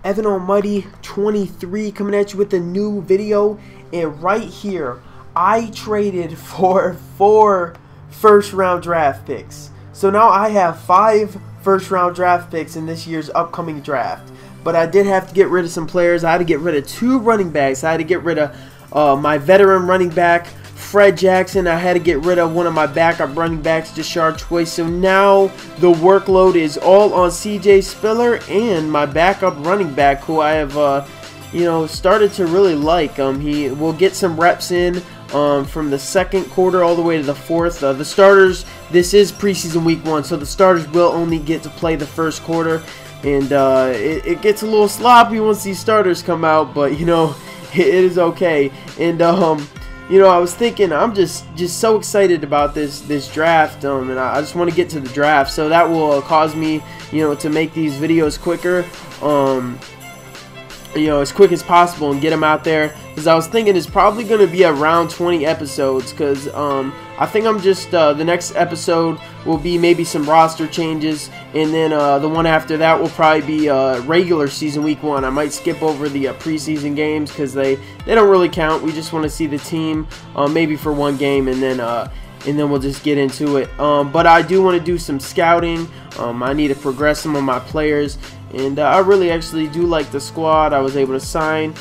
Evan Almighty 23 coming at you with a new video. And right here, I traded for 4 first-round draft picks. So now I have 5 first-round draft picks in this year's upcoming draft. But I did have to get rid of some players. I had to get rid of 2 running backs. I had to get rid of my veteran running back, Fred Jackson. I had to get rid of one of my backup running backs, Deshaun Choice. So now the workload is all on CJ Spiller and my backup running back, who I have, started to really like. He will get some reps in from the second quarter all the way to the fourth. The starters, this is preseason week 1, so the starters will only get to play the first quarter. And it gets a little sloppy once these starters come out, but it is okay. And I was thinking, I'm just so excited about this draft, and I just want to get to the draft, so that will cause me, to make these videos quicker, as quick as possible and get them out there. Because I was thinking it's probably going to be around 20 episodes, because I think I'm just the next episode will be maybe some roster changes, and then the one after that will probably be regular season week 1. I might skip over the preseason games because they don't really count. We just want to see the team maybe for one game, and then we'll just get into it. But I do want to do some scouting. I need to progress some of my players, and I really actually do like the squad. I was able to sign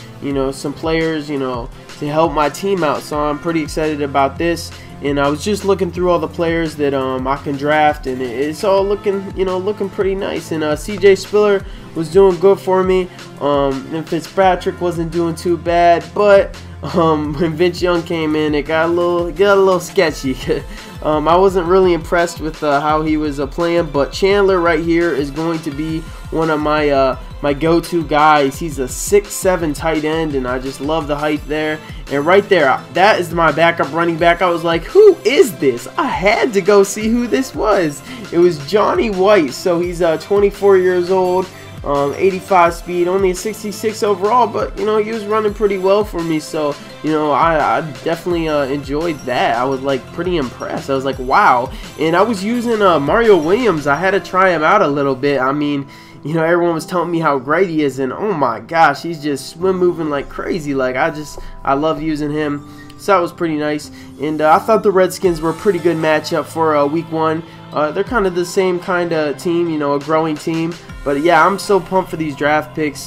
some players to help my team out, so I'm pretty excited about this. And I was just looking through all the players that I can draft, and it's all looking pretty nice. And CJ Spiller was doing good for me, and Fitzpatrick wasn't doing too bad, but when Vince Young came in, it got a little sketchy. I wasn't really impressed with how he was playing, but Chandler right here is going to be one of my my go-to guys. He's a 6'7" tight end, and I just love the height there. And right there, that is my backup running back. I was like, who is this? I had to go see who this was. It was Johnny White. So he's 24 years old, 85 speed, only a 66 overall, but he was running pretty well for me. So I definitely enjoyed that. I was like pretty impressed. I was like, wow. And I was using Mario Williams. I had to try him out a little bit. I mean, everyone was telling me how great he is, and oh my gosh, he's just swim moving like crazy. Like I love using him. So that was pretty nice. And I thought the Redskins were a pretty good matchup for week 1. They're kind of the same kind of team, a growing team. But yeah, I'm so pumped for these draft picks.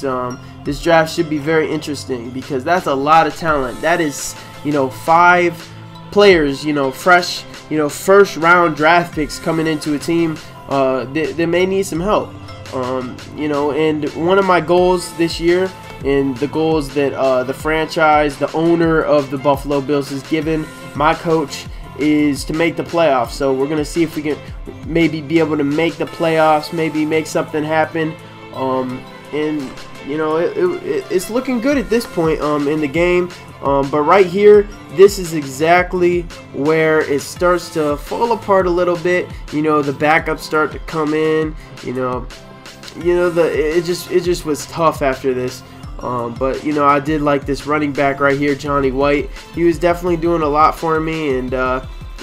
This draft should be very interesting because that's a lot of talent. That is, 5 players, fresh, first round draft picks coming into a team that may need some help. And one of my goals this year, and the goals that the franchise, the owner of the Buffalo Bills has given my coach, is to make the playoffs. So we're going to see if we can maybe be able to make the playoffs, maybe make something happen. And it's looking good at this point in the game. But right here, this is exactly where it starts to fall apart a little bit. The backups start to come in. It just was tough after this. But I did like this running back right here, Johnny White. He was definitely doing a lot for me and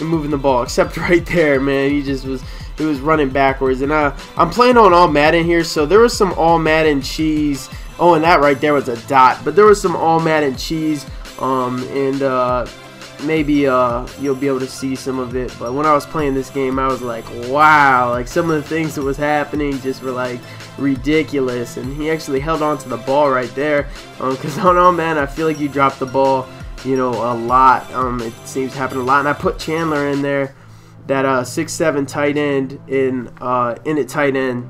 moving the ball. Except right there, man, he was running backwards. And I'm playing on all Madden here, so there was some all Madden cheese. Oh, and that right there was a dot. But there was some all Madden cheese. Maybe you'll be able to see some of it. But when I was playing this game, I was like, wow, like some of the things that was happening just were like ridiculous. And he actually held on to the ball right there, because I don't know, man, I feel like you drop the ball a lot. It seems to happen a lot. And I put Chandler in there, that 6'7" tight end, in at tight end,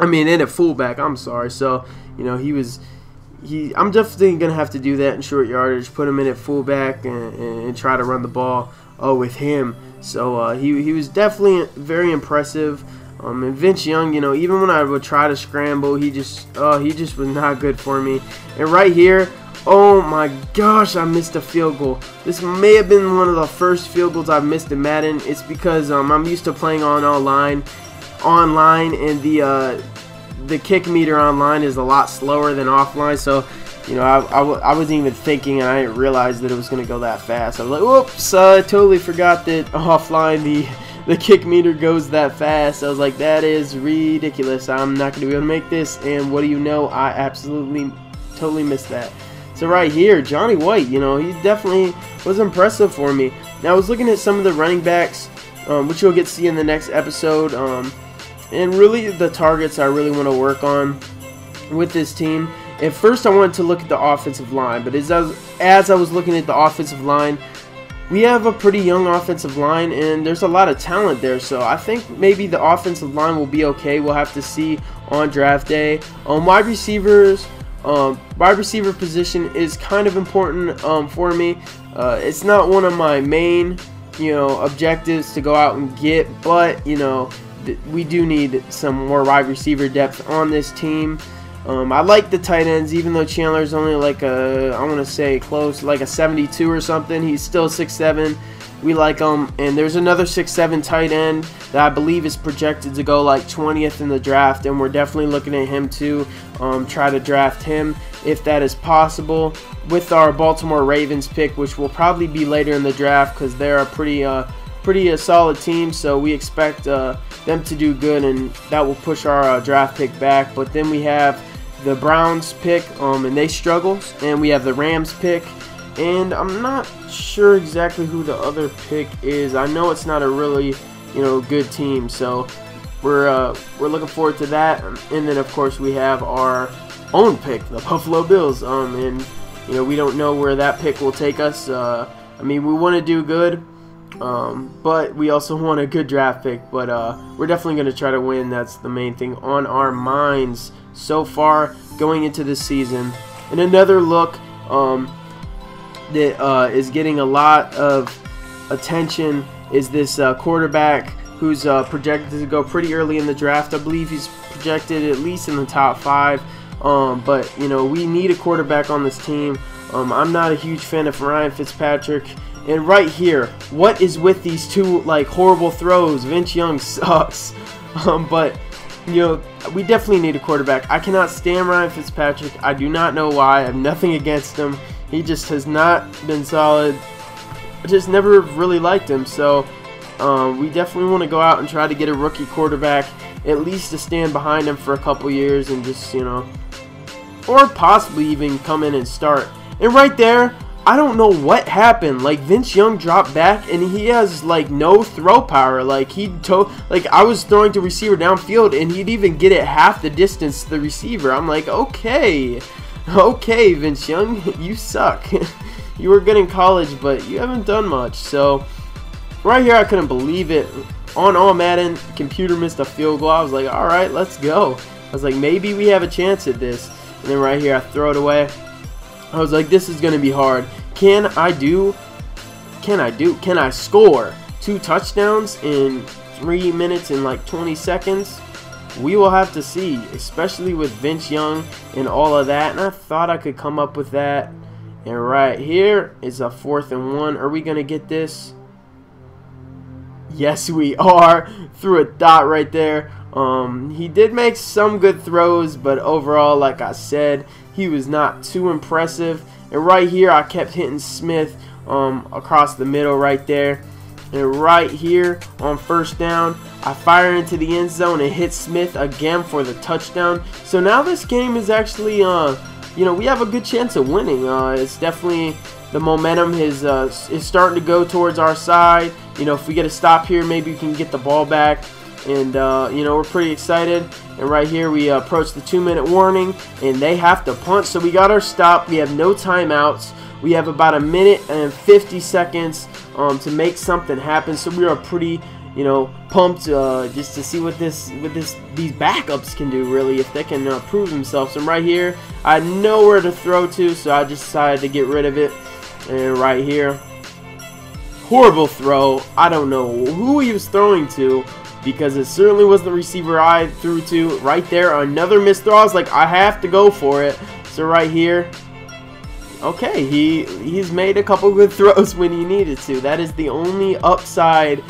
in at fullback, I'm sorry. So I'm definitely going to have to do that in short yardage, put him in at fullback and try to run the ball with him. So he was definitely very impressive. And Vince Young, even when I would try to scramble, he just was not good for me. And right here, oh my gosh, I missed a field goal. This may have been one of the first field goals I've missed in Madden. It's because I'm used to playing online, and the kick meter online is a lot slower than offline. So I wasn't even thinking, and I didn't realize that it was going to go that fast. I was like, whoops, I totally forgot that offline the the kick meter goes that fast. I was like, that is ridiculous. I'm not going to be able to make this. And what do you know? I absolutely totally missed that. So right here, Johnny White, you know, he definitely was impressive for me. Now I was looking at some of the running backs, which you'll get to see in the next episode. And really the targets I really want to work on with this team. At first I wanted to look at the offensive line, but as I was looking at the offensive line, we have a pretty young offensive line, and there's a lot of talent there. So I think maybe the offensive line will be okay. We'll have to see on draft day. Wide receiver position is kind of important for me. It's not one of my main, you know, objectives to go out and get, but you know, we do need some more wide receiver depth on this team. I like the tight ends, even though Chandler's only like a, I want to say close, like a 72 or something. He's still 6'7". We like him. And there's another 6'7" tight end that I believe is projected to go like 20th in the draft, and we're definitely looking at him to try to draft him if that is possible with our Baltimore Ravens pick, which will probably be later in the draft because they're a pretty solid team. So we expect them to do good, and that will push our draft pick back. But then we have the Browns pick, and they struggle, and we have the Rams pick, and I'm not sure exactly who the other pick is. I know it's not a really, you know, good team, so we're looking forward to that. And then of course we have our own pick, the Buffalo Bills, and you know, we don't know where that pick will take us. I mean, we want to do good, but we also want a good draft pick, but we're definitely going to try to win. That's the main thing on our minds so far going into this season. And another look that is getting a lot of attention is this quarterback who's projected to go pretty early in the draft. I believe he's projected at least in the top 5. But you know, we need a quarterback on this team. I'm not a huge fan of Ryan Fitzpatrick. And right here, what is with these two like horrible throws? Vince Young sucks. But you know, we definitely need a quarterback. I cannot stand Ryan Fitzpatrick. I do not know why. I have nothing against him. He just has not been solid. I just never really liked him. So we definitely want to go out and try to get a rookie quarterback, at least to stand behind him for a couple years and just, you know, or possibly even come in and start. And right there, I don't know what happened. Like, Vince Young dropped back and he has like no throw power. Like I was throwing to receiver downfield and he'd even get it half the distance to the receiver. I'm like, okay, Vince Young, you suck. You were good in college, but you haven't done much. So right here, I couldn't believe it. On Madden, computer missed a field goal. I was like, all right, let's go. I was like, maybe we have a chance at this. And then right here, I throw it away. I was like, this is going to be hard. Can I score 2 touchdowns in 3 minutes and like 20 seconds? We will have to see, especially with Vince Young and all of that. And I thought I could come up with that. And right here is a 4th and 1. Are we going to get this? Yes, we are. Threw a dot right there. He did make some good throws, but overall, like I said, he was not too impressive. And right here, I kept hitting Smith across the middle right there. And right here on 1st down, I fire into the end zone and hit Smith again for the touchdown. So now this game is actually, you know, we have a good chance of winning. It's definitely, the momentum is starting to go towards our side. You know, if we get a stop here, maybe we can get the ball back. And, you know, we're pretty excited. And right here, we approach the 2-minute warning, and they have to punt. So we got our stop. We have no timeouts. We have about 1 minute and 50 seconds to make something happen. So we are pretty, you know, pumped just to see what these backups can do, really, if they can prove themselves. And right here, I had nowhere to throw to, so I just decided to get rid of it. And right here, horrible throw. I don't know who he was throwing to, because it certainly wasn't the receiver I threw to. Right there, another missed throw. I was like, I have to go for it. So right here, okay, he's made a couple good throws when he needed to. That is the only upside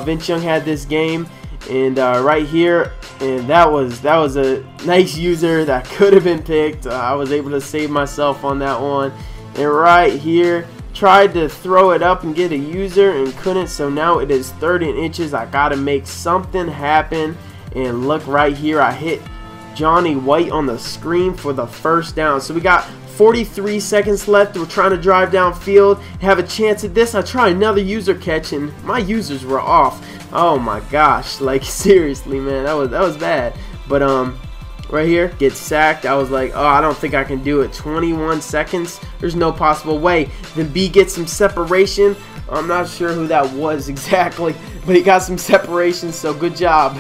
Vince Young had this game. And right here, and that was a nice user that could have been picked. I was able to save myself on that one. And right here, tried to throw it up and get a user and couldn't, so now it is 3rd and inches. I gotta make something happen, and look right here, I hit Johnny White on the screen for the first down. So we got 43 seconds left. We're trying to drive downfield, have a chance at this. I try another user catch, and my users were off. Oh my gosh, like seriously, man, that was bad. But right here, get sacked. I was like, oh, I don't think I can do it. 21 seconds. There's no possible way. Then B gets some separation. I'm not sure who that was exactly, but he got some separation, so good job.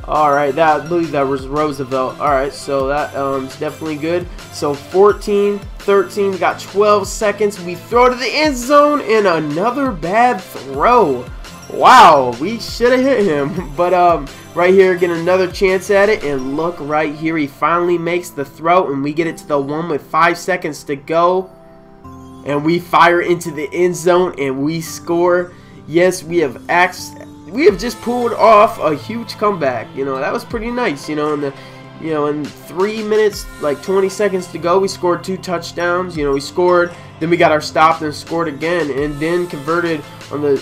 Alright, I believe that was Roosevelt. Alright, so that is definitely good. So 14, 13, we got 12 seconds. We throw to the end zone, and another bad throw. Wow, we should have hit him. But right here, get another chance at it, and look right here, he finally makes the throw, and we get it to the 1 with 5 seconds to go. And we fire into the end zone, and we score. Yes, we have just pulled off a huge comeback. You know, that was pretty nice. You know, in 3 minutes, like 20 seconds to go, we scored 2 touchdowns. You know, we scored, then we got our stop, then scored again, and then converted on the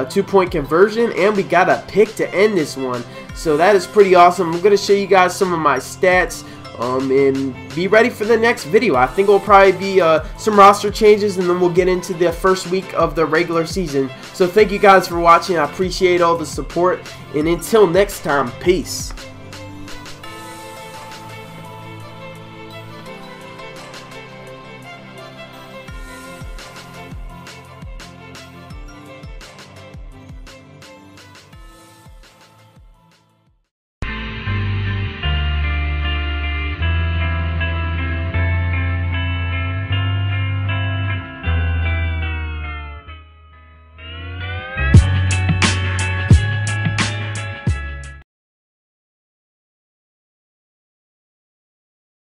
2-point conversion, and we got a pick to end this one. So that is pretty awesome. I'm gonna show you guys some of my stats. And be ready for the next video. I think it'll probably be some roster changes, and then we'll get into the first week of the regular season. So thank you guys for watching. I appreciate all the support, and until next time, peace.